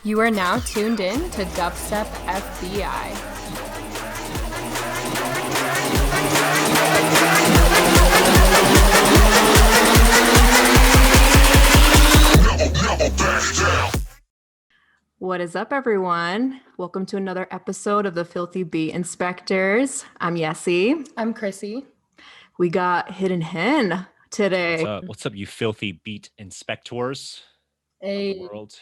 You are now tuned in to DUBSTEP FBI. What is up, everyone? Welcome to another episode of the Filthy Beat Inspectors. I'm Yessie. I'm Chrissy. We got Hidden Hen today. What's up, you filthy beat inspectors of the world?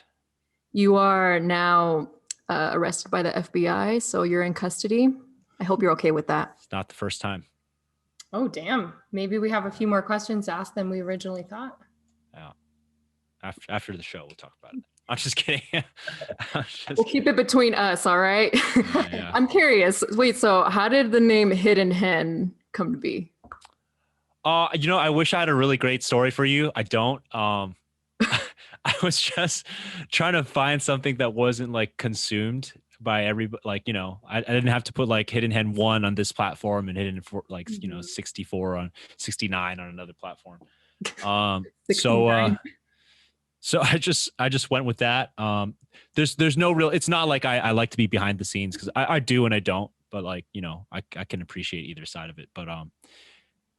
You are now arrested by the FBI, so you're in custody. I hope you're okay with that. It's not the first time. Oh, damn. Maybe we have a few more questions to ask than we originally thought. Yeah. After the show, we'll talk about it. I'm just kidding. We'll keep it between us, all right? Yeah. I'm curious. Wait, so how did the name Hidden Hen come to be? I wish I had a really great story for you. I don't. I was just trying to find something that wasn't like consumed by everybody. Like, I didn't have to put like Hidden Hen 1 on this platform and Hidden for like, 64 on 69 on another platform. So I just went with that. There's no real, it's not like I like to be behind the scenes because I do and I don't, but like, I can appreciate either side of it. But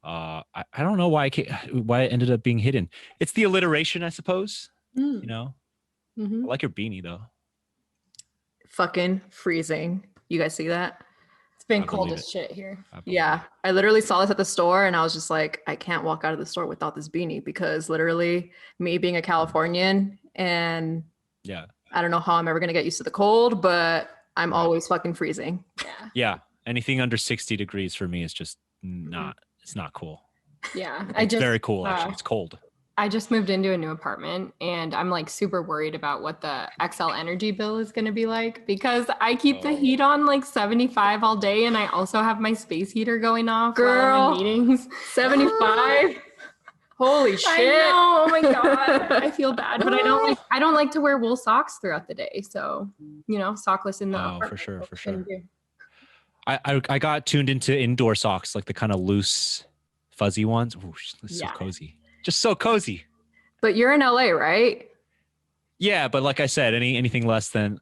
I don't know why it ended up being hidden. It's the alliteration, I suppose. I like your beanie though. Fucking freezing. You guys see that? It's been cold as shit here. Yeah. I literally saw this at the store and I was just like, I can't walk out of the store without this beanie because literally me being a Californian and I don't know how I'm ever going to get used to the cold, but I'm always fucking freezing. Yeah. Anything under 60 degrees for me is just not, it's not cool. Yeah. It's very cool actually. It's cold. I just moved into a new apartment and I'm like super worried about what the XL energy bill is going to be like because I keep the heat on like 75 all day and I also have my space heater going off while I'm in meetings. 75? Holy shit. I know. Oh my God. I feel bad, but I don't like to wear wool socks throughout the day. So, sockless in the apartment. For sure. I got tuned into indoor socks, like the kind of loose, fuzzy ones. Ooh, it's so cozy. Just so cozy. But you're in LA, right? Yeah, but like I said, anything less than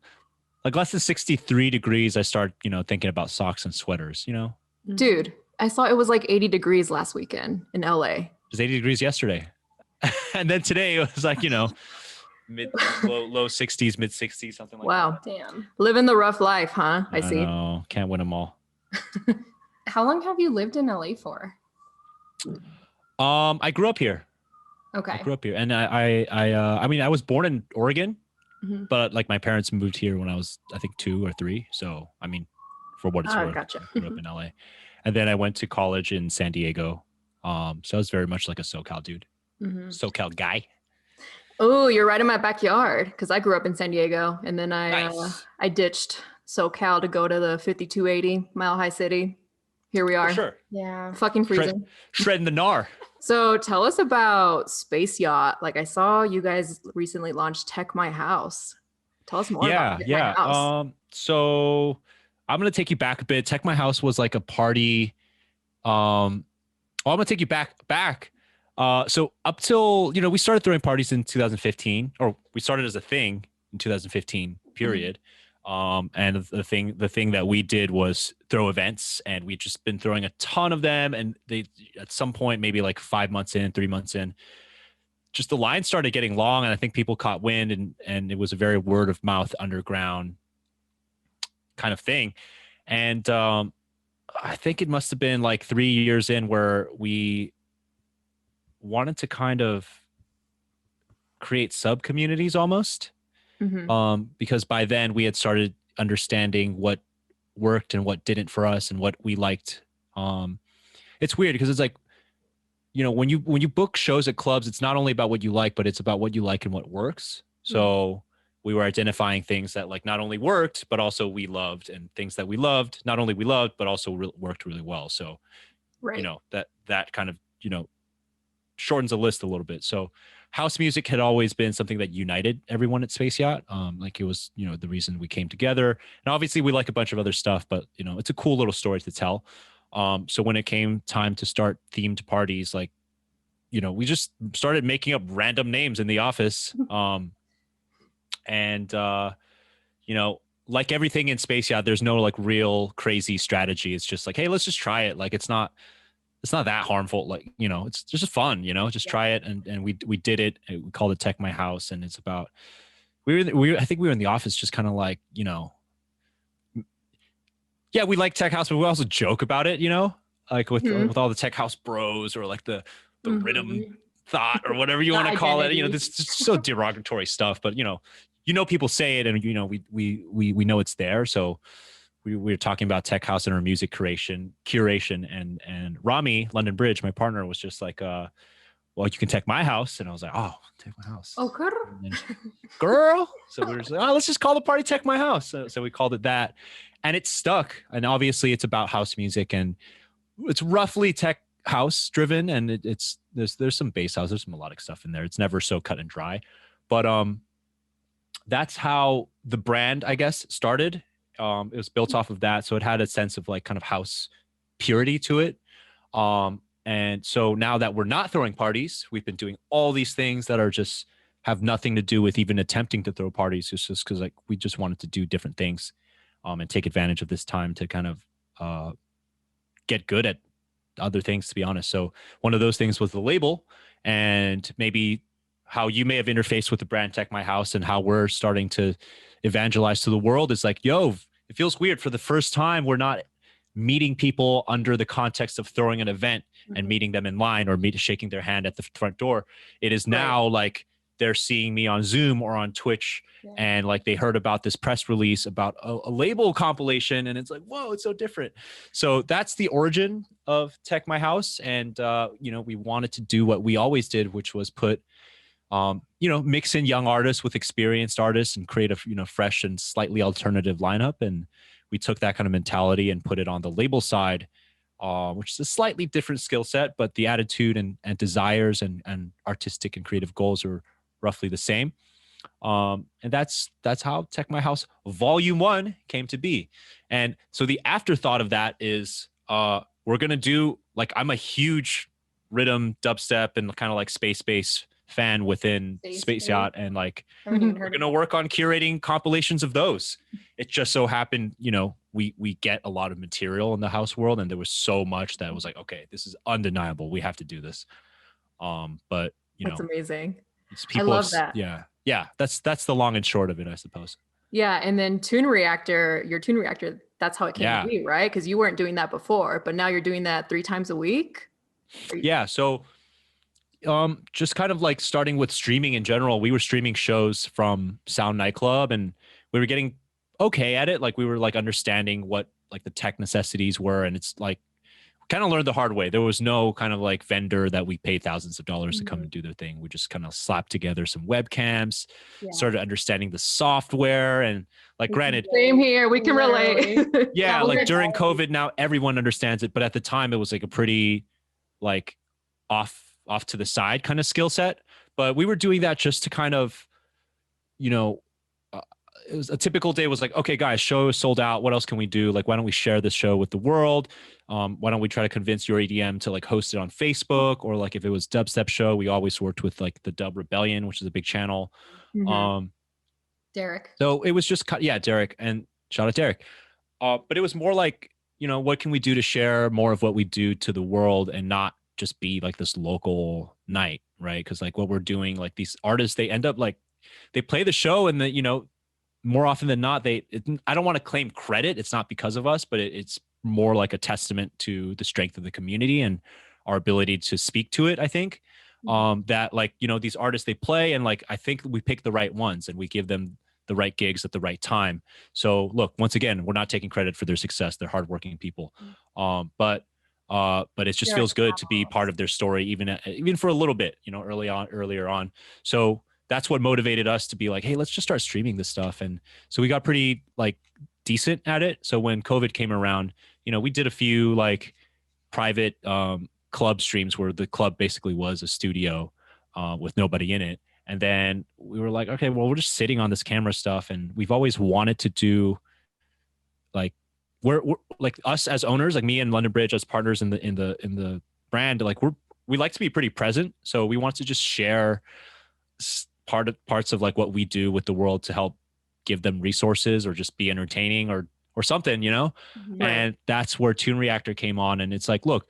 63 degrees, I start, thinking about socks and sweaters, Dude, I saw it was like 80 degrees last weekend in LA. It was 80 degrees yesterday. And then today it was like, low 60s, mid 60s, something like that. Wow. Damn. Living the rough life, huh? I see. No, can't win them all. How long have you lived in LA for? I grew up here. Okay. I grew up here, and I was born in Oregon, but like my parents moved here when I was, I think, 2 or 3. So, I mean, for what it's worth, gotcha. I grew up in LA, and then I went to college in San Diego. So I was very much like a SoCal dude, SoCal guy. Oh, you're right in my backyard because I grew up in San Diego, and then I ditched SoCal to go to the 5280 Mile High City. Here we are. For sure. Yeah. Fucking freezing. Shredding the gnar. So tell us about Space Yacht. Like I saw you guys recently launched Tech My House. Tell us more about Tech My House. So I'm going to take you back a bit. Tech My House was like a party. I'm going to take you back. So up till, we started throwing parties in 2015, or we started as a thing in 2015, period. And the thing that we did was throw events, and we'd just been throwing a ton of them. And they, at some point, maybe like 5 months in, 3 months in, just the line started getting long, and I think people caught wind, and it was a very word of mouth, underground kind of thing. And I think it must have been like 3 years in where we wanted to kind of create sub communities almost. Because by then we had started understanding what worked and what didn't for us and what we liked. It's weird because it's like, when you book shows at clubs, it's not only about what you like, but it's about what you like and what works. So we were identifying things that like not only worked, but also we loved, and things that we loved, not only we loved, but also worked really well. So, that kind of, shortens the list a little bit. So house music had always been something that united everyone at Space Yacht. Like it was, the reason we came together. And obviously we like a bunch of other stuff, but it's a cool little story to tell. So when it came time to start themed parties, like, we just started making up random names in the office. And you know, like everything in Space Yacht, there's no like real crazy strategy. It's just like, hey, let's just try it. Like it's not that harmful. Like, you know, it's just fun, you know, just try it. And we did it. We called it Tech My House. And it's about, I think we were in the office just kind of like, you know, yeah, we like Tech House, but we also joke about it, you know, like with all the Tech House bros or like the rhythm thought or whatever you want to call it. You know, this is so derogatory stuff, but you know, people say it and, you know, we know it's there. So we were talking about Tech House and our music curation and Rami, London Bridge, my partner, was just like, well, you can Tech My House. And I was like, oh, Tech My House. Oh, girl. So we were just like, oh, let's just call the party Tech My House. So we called it that. And it stuck. And obviously it's about house music and it's roughly tech house driven. And there's some bass house, there's some melodic stuff in there. It's never so cut and dry. But that's how the brand, I guess, started. It was built off of that. So it had a sense of like kind of house purity to it. And so now that we're not throwing parties, we've been doing all these things that are just have nothing to do with even attempting to throw parties. It's just because like we just wanted to do different things and take advantage of this time to kind of get good at other things, to be honest. So one of those things was the label, and maybe how you may have interfaced with the brand Tech My House and how we're starting to evangelize to the world is like, yo, it feels weird. For the first time, we're not meeting people under the context of throwing an event and meeting them in line or shaking their hand at the front door. It is now like they're seeing me on Zoom or on Twitch and like they heard about this press release about a label compilation, and it's like, whoa, it's so different. So that's the origin of Tech My House. And, you know, we wanted to do what we always did, which was put, you know, mix in young artists with experienced artists and create a, you know, fresh and slightly alternative lineup. And we took that kind of mentality and put it on the label side, which is a slightly different skill set, but the attitude and desires and artistic and creative goals are roughly the same. And that's how Tech My House Volume 1 came to be. And so the afterthought of that is we're going to do, like, I'm a huge rhythm, dubstep, and kind of like space bass fan within Space Yacht, and like we're going to work on curating compilations of those. It just so happened, you know, we get a lot of material in the house world, and there was so much that was like, okay, this is undeniable, we have to do this. But you know, that's amazing. I love that. Yeah, that's the long and short of it, I suppose. Yeah, and then your Tune Reactor, that's how it came to be, right? Because you weren't doing that before, but now you're doing that 3 times a week. Yeah, so just kind of like starting with streaming in general, we were streaming shows from Sound Nightclub, and we were getting okay at it. Like we were like understanding what like the tech necessities were, and it's like kind of learned the hard way. There was no kind of like vendor that we paid thousands of dollars to come and do their thing. We just kind of slapped together some webcams, started understanding the software, and like granted, same here, we can relate. Yeah, like during COVID, now everyone understands it, but at the time it was like a pretty like off to the side kind of skill set. But we were doing that just to kind of, you know, it was a typical day was like, okay, guys, show is sold out. What else can we do? Like, why don't we share this show with the world? Why don't we try to convince your EDM to like host it on Facebook? Or like if it was Dubstep show, we always worked with like the Dub Rebellion, which is a big channel. Derek. So it was just, Derek, and shout out Derek. But it was more like, you know, what can we do to share more of what we do to the world and not just be like this local night, right? Because like what we're doing, like these artists, they end up like, they play the show, and you know, more often than not, I don't want to claim credit. It's not because of us, but it's more like a testament to the strength of the community and our ability to speak to it. I think that like, you know, these artists, they play, and like, I think we pick the right ones and we give them the right gigs at the right time. So look, once again, we're not taking credit for their success. They're hardworking people. But it just feels good to be part of their story, even for a little bit, you know, earlier on. So that's what motivated us to be like, hey, let's just start streaming this stuff. And so we got pretty like decent at it. So when COVID came around, you know, we did a few like private club streams where the club basically was a studio with nobody in it. And then we were like, okay, well, we're just sitting on this camera stuff, and we've always wanted to do like, we're like, us as owners, like me and London Bridge as partners in the brand, like we like to be pretty present. So we want to just share parts of like what we do with the world to help give them resources or just be entertaining or something, you know? Right. And that's where Toon Reactor came on. And it's like, look,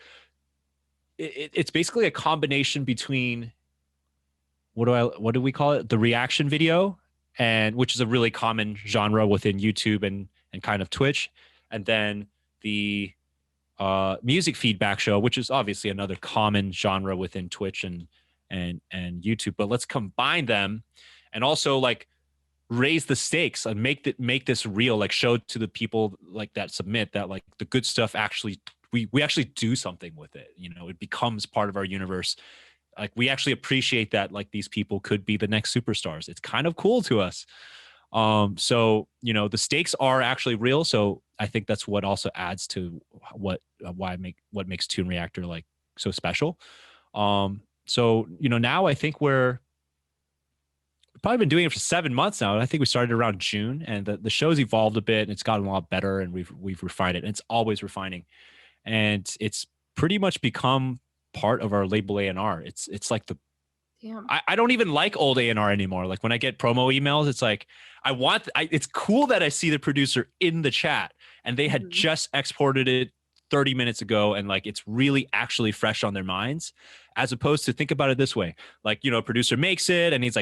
it's basically a combination between what do we call it? The reaction video, and which is a really common genre within YouTube and kind of Twitch. And then the music feedback show, which is obviously another common genre within Twitch and YouTube. But let's combine them and also like raise the stakes and make this real, like show to the people like that submit that like the good stuff actually we actually do something with it. You know, it becomes part of our universe. Like we actually appreciate that like these people could be the next superstars. It's kind of cool to us. So, you know, the stakes are actually real. So I think that's what also adds to what makes Toon Reactor like so special. So, you know, now I think we've probably been doing it for 7 months now. I think we started around June, and the show's evolved a bit and it's gotten a lot better, and we've refined it, and it's always refining. And it's pretty much become part of our label A&R. It's like I don't even like old A&R anymore. Like when I get promo emails, it's like it's cool that I see the producer in the chat and they had just exported it 30 minutes ago, and like it's really actually fresh on their minds, as opposed to, think about it this way. Like, you know, a producer makes it and he's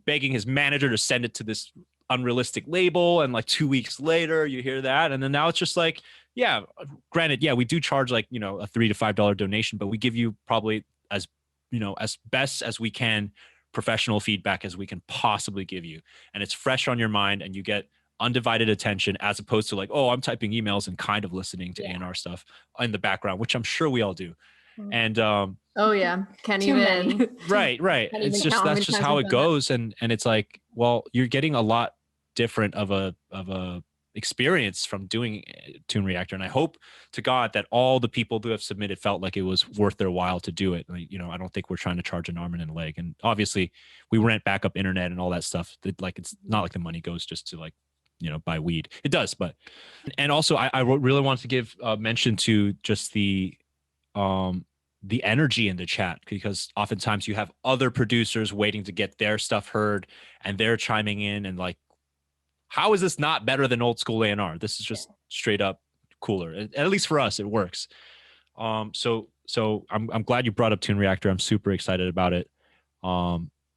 begging his manager to send it to this unrealistic label, and like 2 weeks later you hear that, and then now it's just like, yeah, granted, yeah, we do charge like, you know, a $3 to $5 donation, but we give you probably as, you know, as best as we can professional feedback as we can possibly give you, and it's fresh on your mind and you get undivided attention, as opposed to like, oh, I'm typing emails and kind of listening to A&R stuff in the background, which I'm sure we all do. And oh yeah, can't even right it's just, that's just how it goes. And it's like, well, you're getting a lot different of a experience from doing Toon Reactor, and I hope to God that all the people who have submitted felt like it was worth their while to do it. Like, you know, I don't think we're trying to charge an arm and a leg, and obviously we rent backup internet and all that stuff. That, like, it's not like the money goes just to like, you know, buy weed. It does, but, and also I really wanted to give mention to just the energy in the chat, because oftentimes you have other producers waiting to get their stuff heard and they're chiming in, and like, how is this not better than old school A&R? This is just straight up cooler. At least for us, it works. So I'm glad you brought up Toon Reactor. I'm super excited about it.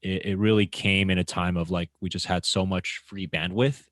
It really came in a time of like, we just had so much free bandwidth.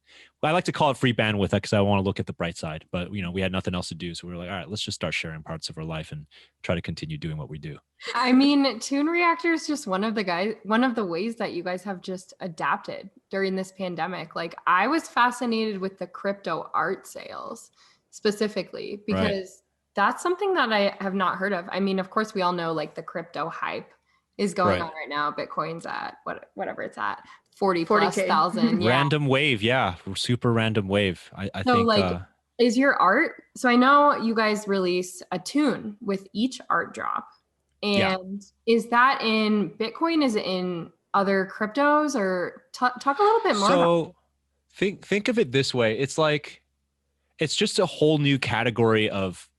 I like to call it free bandwidth because I want to look at the bright side, but you know, we had nothing else to do. So we were like, all right, let's just start sharing parts of our life and try to continue doing what we do. I mean, Toon Reactor is just one of the ways that you guys have just adapted during this pandemic. Like, I was fascinated with the crypto art sales specifically, because that's something that I have not heard of. I mean, of course, we all know like the crypto hype is going on right now. Bitcoin's at whatever it's at, 40,000. Yeah. Random wave. Yeah. Super random wave. I so think like, is your art, so I know you guys release a tune with each art drop, and is that in Bitcoin? Is it in other cryptos, or talk a little bit more about it. Think of it this way. It's like, it's just a whole new category of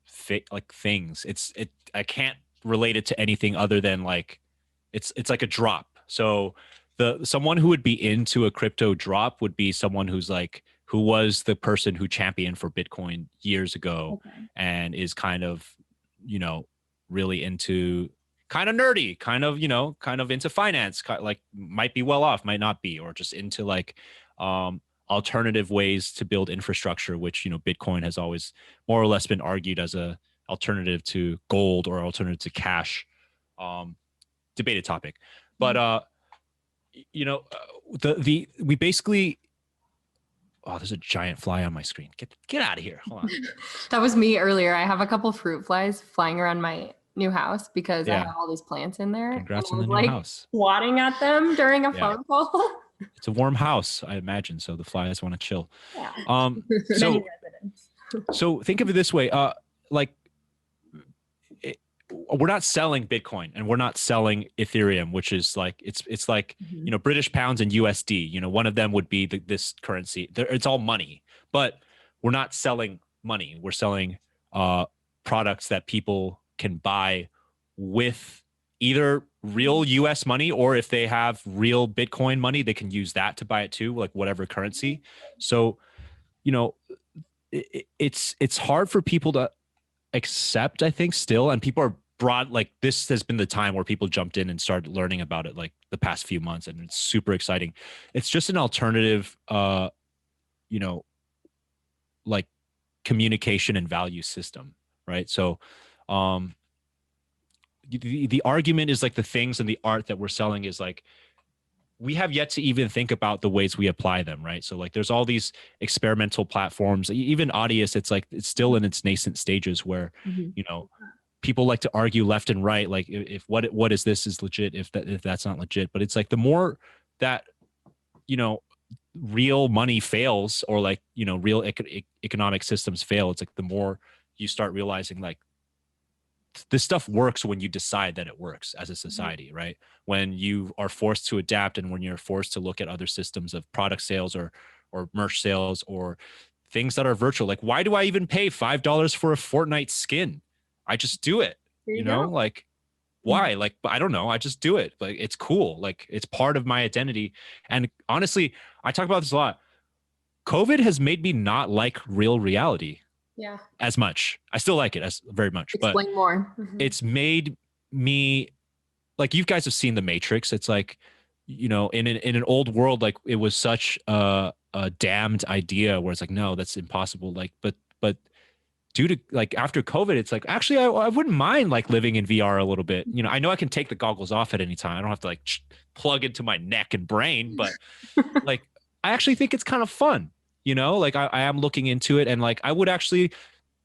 like things. I can't relate it to anything other than like, it's like a drop. So someone who would be into a crypto drop would be someone who was the person who championed for Bitcoin years ago, and is kind of, you know, really into, kind of nerdy, kind of into finance, like might be well off, might not be, or just into like alternative ways to build infrastructure, which, you know, Bitcoin has always more or less been argued as a alternative to gold or alternative to cash. Debated topic, but you know, we basically, oh, there's a giant fly on my screen. Get out of here. Hold on. That was me earlier. I have a couple fruit flies flying around my new house because I have all these plants in there. Congrats on the new house. Swatting at them during a phone call. It's a warm house, I imagine, so the flies want to chill. Yeah. So think of it this way, like, we're not selling Bitcoin and we're not selling Ethereum, which is like, it's like, you know, British pounds and USD, you know, one of them would be this currency. It's all money, but we're not selling money. We're selling products that people can buy with either real US money, or if they have real Bitcoin money, they can use that to buy it too, like whatever currency. So, you know, it's hard for people to accept, I think, still. And people are broad, like this has been the time where people jumped in and started learning about it like the past few months, and it's super exciting. It's just an alternative, you know, like communication and value system, right? So the argument is like the things and the art that we're selling is like, we have yet to even think about the ways we apply them, right? So like there's all these experimental platforms, even Audius, it's like it's still in its nascent stages where, you know, people like to argue left and right, like if what is this is legit, if that's not legit. But it's like the more that, you know, real money fails, or like, you know, real economic systems fail, it's like the more you start realizing like this stuff works when you decide that it works as a society, right? When you are forced to adapt, and when you're forced to look at other systems of product sales or merch sales or things that are virtual. Like, why do I even pay $5 for a Fortnite skin? I just do it, you know, like why? Like, I don't know. I just do it. Like, it's cool. Like, it's part of my identity. And honestly, I talk about this a lot. COVID has made me not like real reality. Yeah. As much. I still like it as very much. Explain but more. It's made me, like, you guys have seen The Matrix. It's like, you know, in an old world, like it was such a damned idea where it's like, no, that's impossible. Like, but due to like after COVID, it's like, actually, I wouldn't mind like living in VR a little bit. You know, I know I can take the goggles off at any time. I don't have to like plug into my neck and brain, but like, I actually think it's kind of fun. You know, like I am looking into it, and like I would actually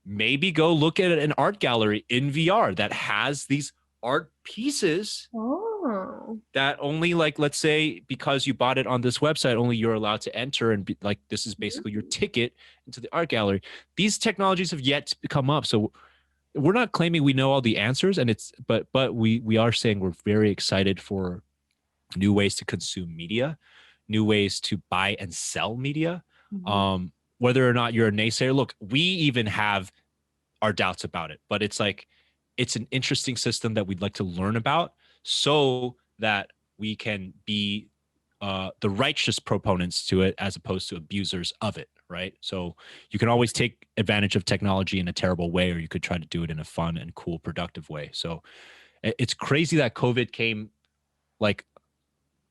maybe go look at an art gallery in VR that has these art pieces that only, like, let's say because you bought it on this website, only you're allowed to enter, and be, like, this is basically your ticket into the art gallery. These technologies have yet to come up, so we're not claiming we know all the answers, and it's but we are saying we're very excited for new ways to consume media, new ways to buy and sell media. Whether or not you're a naysayer, look, we even have our doubts about it, but it's like, it's an interesting system that we'd like to learn about so that we can be the righteous proponents to it as opposed to abusers of it, right? So you can always take advantage of technology in a terrible way, or you could try to do it in a fun and cool, productive way. So it's crazy that COVID came, like,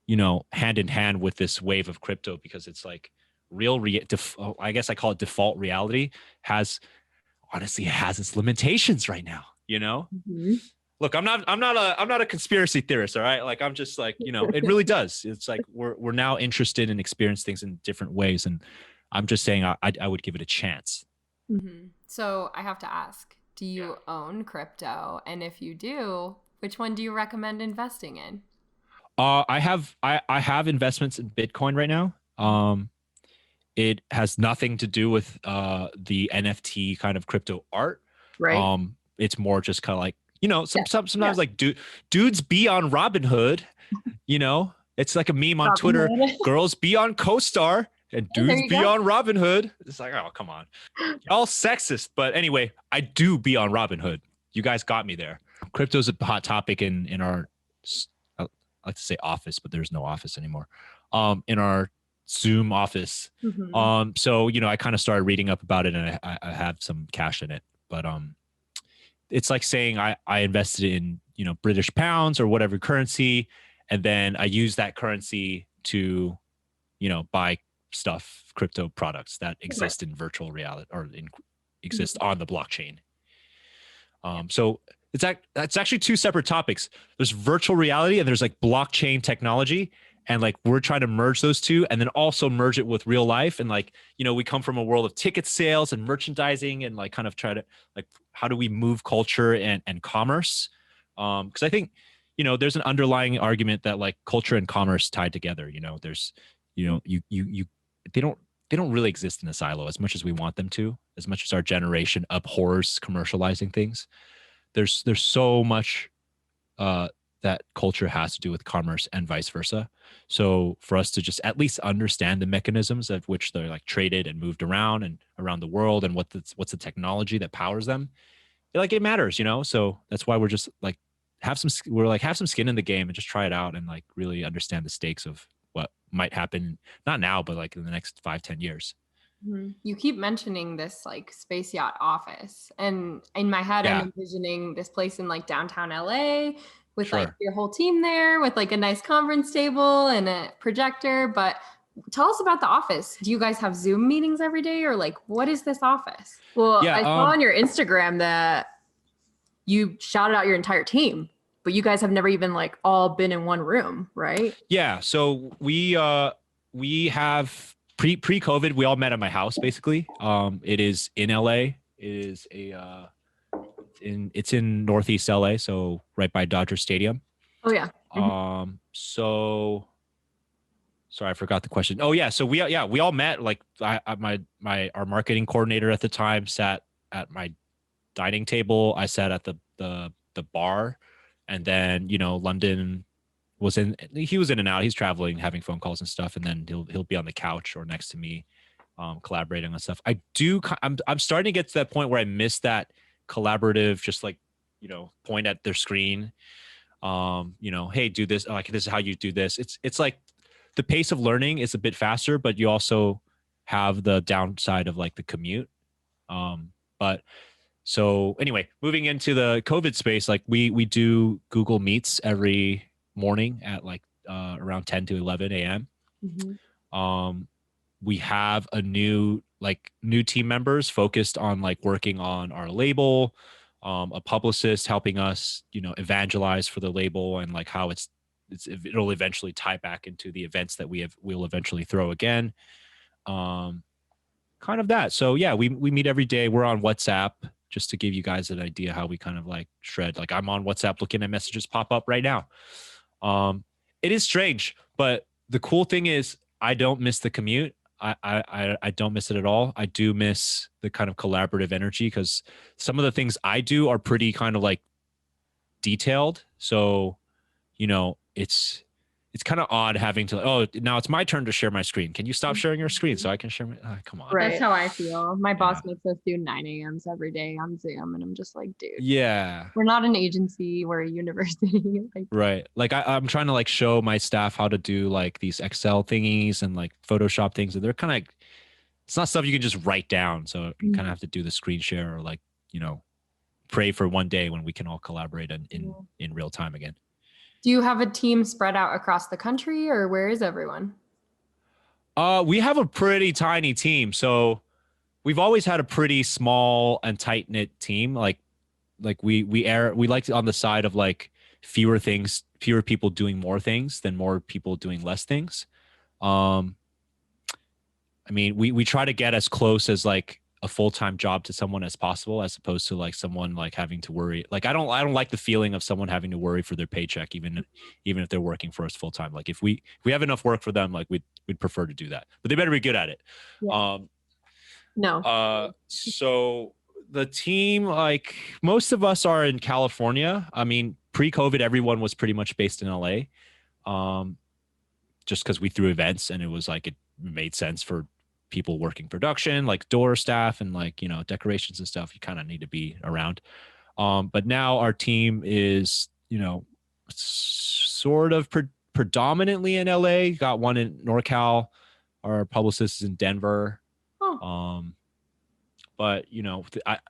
you know, hand in hand with this wave of crypto, because it's like, I guess I call it default reality has its limitations right now, you know. Look, I'm not a conspiracy theorist, all right? Like, I'm just like, you know, it really does. It's like we're now interested in experiencing things in different ways, and I'm just saying I would give it a chance. So I have to ask, do you own crypto? And if you do, which one do you recommend investing in? I have investments in Bitcoin right now. It has nothing to do with the NFT kind of crypto art. Right. It's more just kind of like, you know, sometimes like dudes be on Robinhood, you know, it's like a meme on Twitter. Girls be on CoStar and dudes be on Robinhood. It's like, oh, come on. Y'all sexist. But anyway, I do be on Robinhood. You guys got me there. Crypto's a hot topic in our, I like to say office, but there's no office anymore. In our Zoom office. So, you know, I kind of started reading up about it, and I have some cash in it, but it's like saying I invested in, you know, British pounds or whatever currency, and then I use that currency to, you know, buy stuff, crypto products that exist in virtual reality or exist on the blockchain. So it's actually two separate topics. There's virtual reality and there's like blockchain technology. And like, we're trying to merge those two, and then also merge it with real life. And like, you know, we come from a world of ticket sales and merchandising, and like kind of try to like, how do we move culture and commerce? Because I think, you know, there's an underlying argument that like culture and commerce tied together. You know, there's, you know, they don't really exist in a silo as much as we want them to, as much as our generation abhors commercializing things. There's so much that culture has to do with commerce and vice versa. So for us to just at least understand the mechanisms of which they're like traded and moved around and around the world, and what's the technology that powers them, it matters, you know? So that's why we're just like have some skin in the game and just try it out and like really understand the stakes of what might happen, not now, but like in the next 5-10 years. You keep mentioning this like Space Yacht office, and in my head, I'm envisioning this place in like downtown LA with like your whole team there with like a nice conference table and a projector. But tell us about the office. Do you guys have Zoom meetings every day, or like what is this office? Well, I saw on your Instagram that you shouted out your entire team, but you guys have never even like all been in one room, right? Yeah. So we have pre-COVID, we all met at my house basically. It is in LA. It is it's in Northeast LA, so right by Dodger Stadium. Oh yeah. So sorry, I forgot the question. Oh yeah. So we all met, like our marketing coordinator at the time sat at my dining table. I sat at the bar, and then, you know, London he was in and out. He's traveling, having phone calls and stuff. And then he'll be on the couch or next to me, collaborating on stuff. I'm starting to get to that point where I miss that collaborative, just like, you know, point at their screen. You know, hey, do this. Like, this is how you do this. It's like the pace of learning is a bit faster, but you also have the downside of like the commute. But so anyway, moving into the COVID space, like we do Google Meets every morning at like around 10 to 11 a.m. We have new team members focused on like working on our label, a publicist helping us, you know, evangelize for the label and like how it'll eventually tie back into the events that we'll eventually throw again. Kind of that. So yeah, we meet every day. We're on WhatsApp, just to give you guys an idea how we kind of like shred. Like I'm on WhatsApp looking at messages pop up right now. It is strange, but the cool thing is I don't miss the commute. I don't miss it at all. I do miss the kind of collaborative energy, because some of the things I do are pretty kind of like detailed. So, you know, it's kind of odd having to, oh, now it's my turn to share my screen. Can you stop sharing your screen so I can share my, come on. Right. That's how I feel. My boss makes us do 9 a.m.s every day on Zoom. And I'm just like, dude, we're not an agency, we're a university. Like, right. Like I'm trying to like show my staff how to do like these Excel thingies and like Photoshop things. And they're kind of like, it's not stuff you can just write down. So you kind of have to do the screen share, or like, you know, pray for one day when we can all collaborate in real time again. Do you have a team spread out across the country, or where is everyone? We have a pretty tiny team. So we've always had a pretty small and tight knit team. Like we like to, on the side of like fewer people doing more things than more people doing less things. I mean, we try to get as close as like a full-time job to someone as possible, as opposed to like someone like having to worry. Like I don't like the feeling of someone having to worry for their paycheck, even if they're working for us full-time. Like if we have enough work for them, like we'd prefer to do that, but they better be good at it. So the team, like most of us are in California. I mean, pre-COVID, everyone was pretty much based in LA, just because we threw events and it was like, it made sense for people working production, like door staff and like, you know, decorations and stuff. You kind of need to be around. But now our team is, you know, sort of predominantly in LA. Got one in NorCal. Our publicist is in Denver. But you know,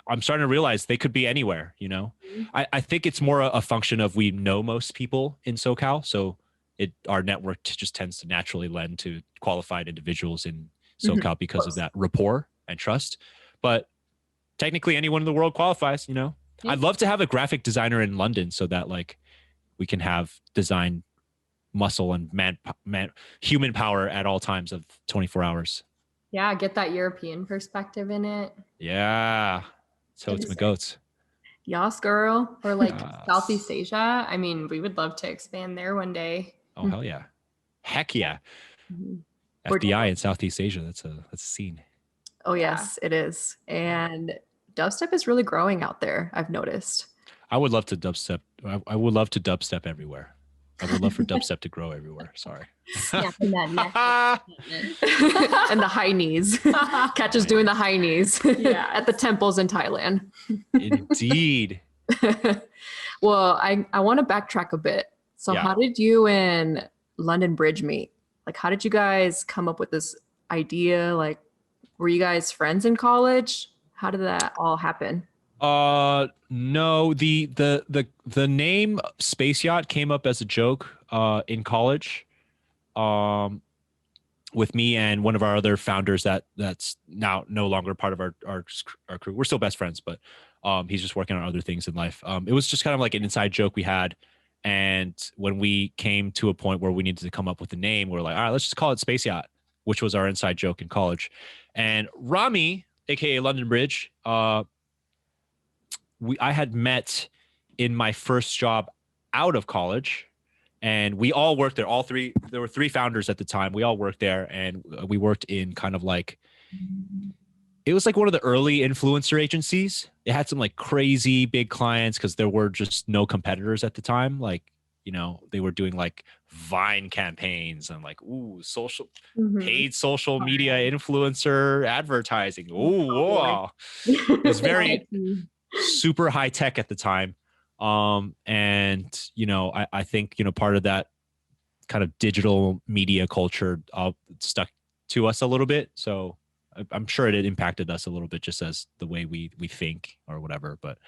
I'm starting to realize they could be anywhere, you know. I think it's more a function of we know most people in SoCal, so our network just tends to naturally lend to qualified individuals in SoCal because of that rapport and trust. But technically anyone in the world qualifies, you know. I'd love to have a graphic designer in London so that like we can have design muscle and human power at all times of 24 hours. Yeah, get that European perspective in it. Yeah. So it's my goats. Yas, girl. Or like Southeast Asia. I mean, we would love to expand there one day. Oh, hell yeah. Heck yeah. FBI in Southeast Asia. That's a scene. Oh, yes, it is. And dubstep is really growing out there, I've noticed. I would love to dubstep. I would love to dubstep everywhere. I would love for dubstep to grow everywhere. Sorry. And the high knees. Catch us doing the high knees at the temples in Thailand. Indeed. Well, I want to backtrack a bit. So Yeah. how did you and London Bridge meet? Like, how did you guys come up with this idea? Like, were you guys friends in college? How did that all happen? No, the name Space Yacht came up as a joke in college. Um, with me and one of our other founders that's now no longer part of our crew. We're still best friends, but he's just working on other things in life. It was just kind of like an inside joke we had. And when we came to a point where we needed to come up with a name, we're like, all right, let's just call it Space Yacht, which was our inside joke in college. And Rami, aka London Bridge, I had met in my first job out of college. And we all worked there. There were 3 founders at the time. We all worked there, and we worked in kind of like, it was like one of the early influencer agencies. It had some like crazy big clients because there were just no competitors at the time. Like, you know, they were doing like Vine campaigns and like, paid social media influencer advertising. Ooh, wow. It was very super high tech at the time. And you know, I think, you know, part of that kind of digital media culture stuck to us a little bit. So I'm sure it impacted us a little bit just as the way we think or whatever. But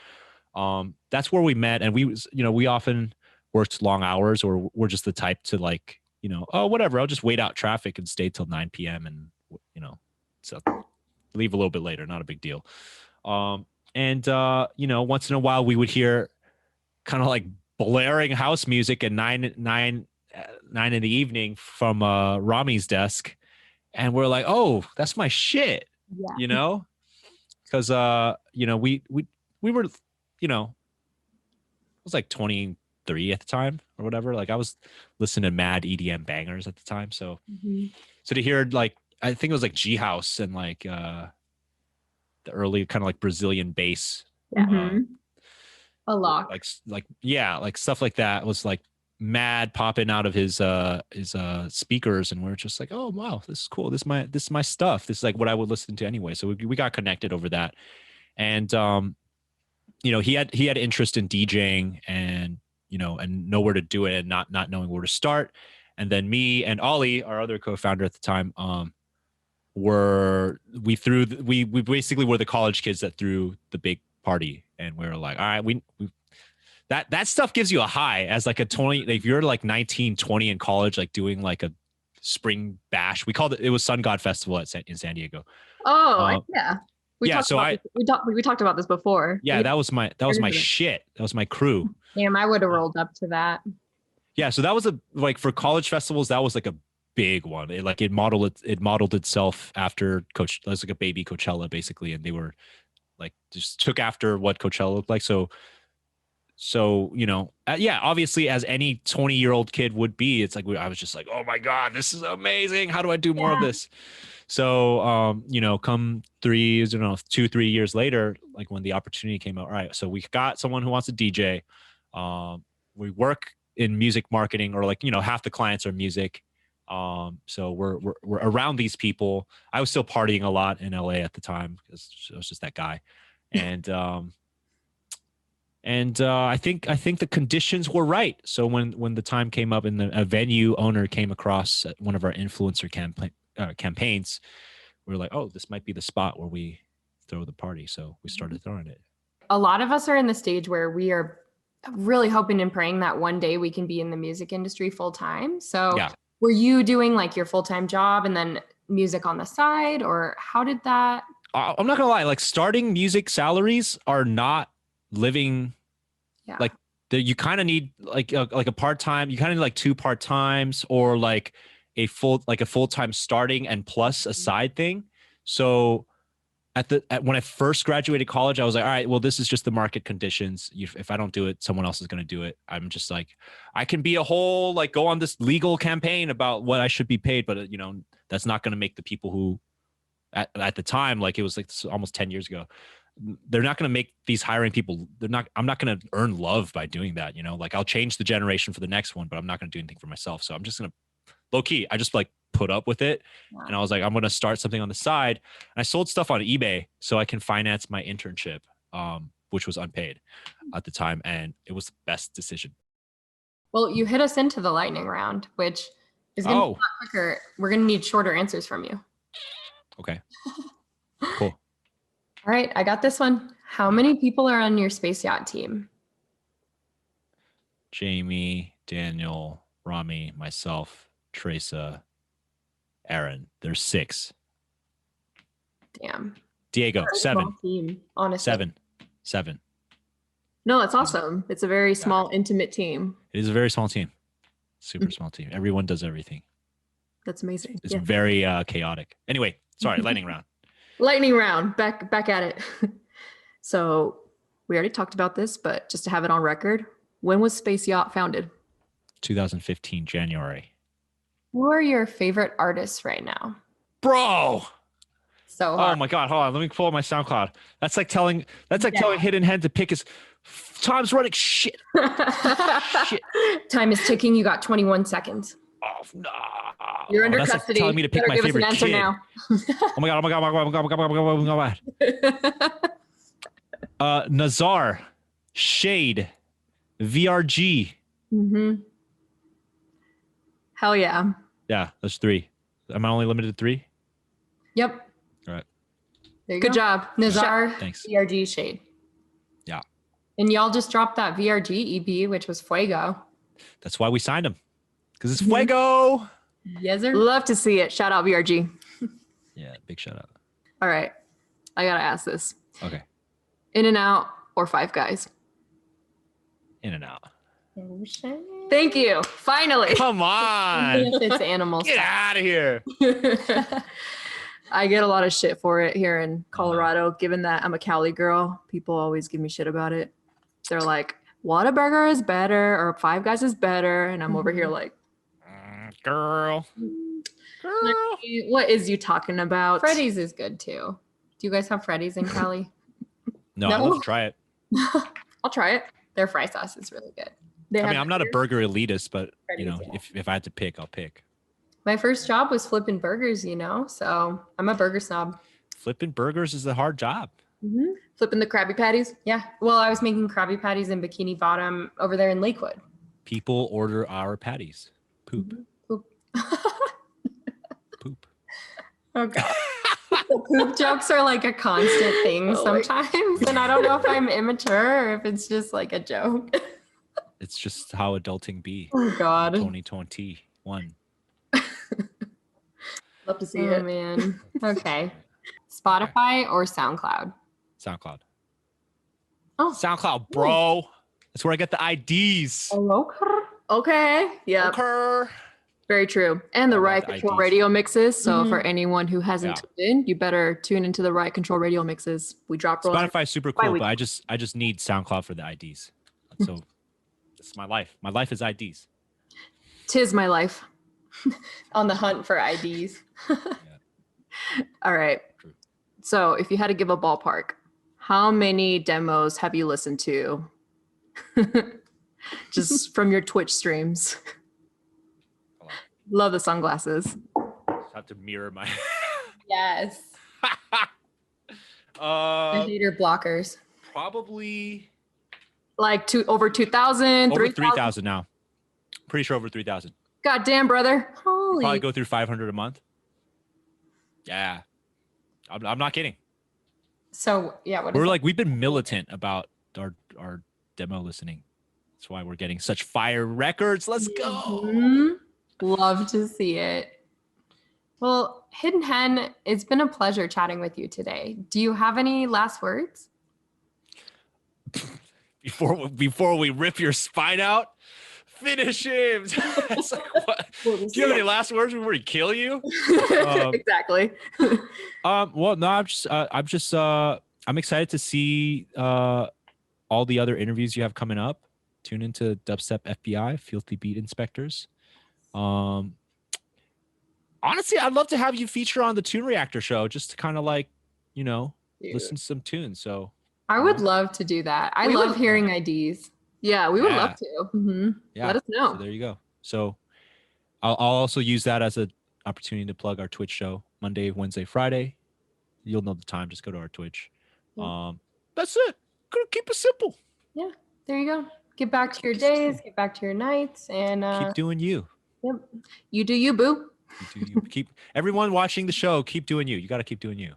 that's where we met. And we often worked long hours, or we're just the type to like, you know, oh, whatever, I'll just wait out traffic and stay till 9 p.m. and, you know, so leave a little bit later, not a big deal. And you know, once in a while we would hear kind of like blaring house music at 9 in the evening from Rami's desk, and we're like, oh, that's my shit. Yeah. You know, because you know, we were, you know, I was like 23 at the time or whatever. Like I was listening to mad EDM bangers at the time. So so to hear like, I think it was like G House and like the early kind of like Brazilian bass. A lot. Like yeah, like stuff like that was like mad popping out of his speakers, and we're just like, oh wow, this is cool. This is my stuff. This is like what I would listen to anyway. So we got connected over that, and you know, he had interest in DJing, and you know, and nowhere to do it, and not knowing where to start. And then me and Ollie, our other co-founder at the time, we basically were the college kids that threw the big party, and we were like, all right, we that stuff gives you a high as like a 20, if you're like 19, 20 in college, like doing like a spring bash. We called it was Sun God Festival in San Diego. Oh, yeah. We talked about this before. Yeah, that was my shit. That was my crew. Damn, I would have rolled up to that. Yeah, so that was like for college festivals, that was like a big one. It modeled itself after Coach. It was like a baby Coachella basically, and they were like just took after what Coachella looked like. So you know, yeah, obviously as any 20-year-old kid would be, it's like I was just like, oh my god, this is amazing. How do I do more of this? So you know, come 2-3 years later, like when the opportunity came out, all right, so we got someone who wants to DJ. We work in music marketing, or like, you know, half the clients are music. So we're around these people. I was still partying a lot in LA at the time because I was just that guy. And I think the conditions were right. So when the time came up and a venue owner came across one of our influencer campaigns, we were like, oh, this might be the spot where we throw the party. So we started throwing it. A lot of us are in the stage where we are really hoping and praying that one day we can be in the music industry full time. So yeah. Were you doing like your full-time job and then music on the side, or how did that? I'm not gonna lie, like starting music salaries are not living. Yeah. Like you kind of need like a part-time. You kind of need like 2 part-times or like a full-time starting and plus a side thing. So when I first graduated college, I was like, all right, well, this is just the market conditions. If I don't do it, someone else is going to do it. I'm just like, I can be go on this legal campaign about what I should be paid, but you know, that's not going to make the people who at the time, like it was like almost 10 years ago, they're not going to make these hiring people. I'm not going to earn love by doing that. You know, like I'll change the generation for the next one, but I'm not going to do anything for myself. So I'm just going to low key, I just like put up with it. Wow. And I was like, I'm going to start something on the side. And I sold stuff on eBay so I can finance my internship. which was unpaid at the time, and it was the best decision. Well, you hit us into the lightning round, which is going to be a lot quicker. We're going to need shorter answers from you. Okay. Cool. All right, I got this one. How many people are on your Space Yacht team? Jamie, Daniel, Rami, myself, Teresa, Aaron. There's 6. Damn. Diego, 7. Team, honestly. 7. No, it's awesome. It's a very small, intimate team. It is a very small team. Super small team. Everyone does everything. That's amazing. It's very chaotic. Anyway, sorry, lightning round. Lightning round. Back at it. So we already talked about this, but just to have it on record, when was Space Yacht founded? 2015, January. Who are your favorite artists right now? Bro. So hard. Oh my God, hold on. Let me pull up my SoundCloud. That's like telling Hidden Hen to pick his time's running. Shit. Shit. Time is ticking. You got 21 seconds. Oh no. You're under that's custody. Like telling me to pick my favorite kid. Now. Oh my God, oh my God, oh my God, oh my God, oh my God, oh my God. Nazar, Shade, VRG. Mm-hmm. Hell yeah. Yeah, that's 3. Am I only limited to 3? Yep. All right. Good job. Nazar, Thanks. VRG, Shade. Yeah. And y'all just dropped that VRG EP, which was Fuego. That's why we signed him. Because it's Fuego. Yes, sir. Love to see it. Shout out VRG. Yeah, big shout out. All right. I got to ask this. Okay. In-N-Out or Five Guys? In-N-Out. Thank you. Finally. Come on. It's animals. Get out of here. I get a lot of shit for it here in Colorado, given that I'm a Cali girl. People always give me shit about it. They're like, Whataburger is better or Five Guys is better. And I'm over here like, girl. What is you talking about? Freddy's is good too. Do you guys have Freddy's in Cali? No, I'd love to try it. I'll try it. Their fry sauce is really good. I'm not a burger elitist, but Freddy's, if I had to pick, I'll pick. My first job was flipping burgers, so I'm a burger snob. Flipping burgers is a hard job. Mm-hmm. Flipping the Krabby Patties? Yeah. Well, I was making Krabby Patties in Bikini Bottom over there in Lakewood. People order our patties. Poop. Poop. Poop. Oh, God. The poop jokes are like a constant thing sometimes. And I don't know if I'm immature or if it's just like a joke. It's just how adulting be. Oh, God. 2021. Love to see it. Oh, man. Okay. Spotify or SoundCloud? SoundCloud. Oh. SoundCloud, bro. That's where I get the IDs. Oh, okay. Yeah. Okay. Very true. And the Right Control Radio mixes. So for anyone who hasn't tuned in, you better tune into the Right Control Radio mixes. We drop Spotify's super cool, but I just need SoundCloud for the IDs. So it's my life. My life is IDs. 'Tis my life. On the hunt for IDs. All right. True. So if you had to give a ballpark, how many demos have you listened to? Just from your Twitch streams. Love the sunglasses. Just have to mirror my. Yes. The hater blockers. Probably like over 2,000, over 3,000 now. Pretty sure over 3,000. God damn, brother. Holy. Probably go through 500 a month. Yeah. I'm not kidding. So yeah, we've been militant about our demo listening. That's why we're getting such fire records. Let's go. Mm-hmm. Love to see it. Well, Hidden Hen, it's been a pleasure chatting with you today. Do you have any last words? Before we rip your spine out, finish him. It's like, what? Do you have any last words before we kill you? Exactly. Well, no, I'm excited to see all the other interviews you have coming up. Tune into DUBSTEP FBI, Filthy Beat Inspectors. Honestly, I'd love to have you feature on the Tune Reactor show, just to kind of like, listen to some tunes. So I would love to do that. I love hearing IDs. Yeah, we would love to. Mm-hmm. Yeah. Let us know. So there you go. So I'll also use that as an opportunity to plug our Twitch show Monday, Wednesday, Friday. You'll know the time. Just go to our Twitch. That's it. gonna keep it simple. Yeah, there you go. Get back to your days, get back to your nights, and keep doing you. Yep. You do you, boo. You keep everyone watching the show. Keep doing you. You got to keep doing you.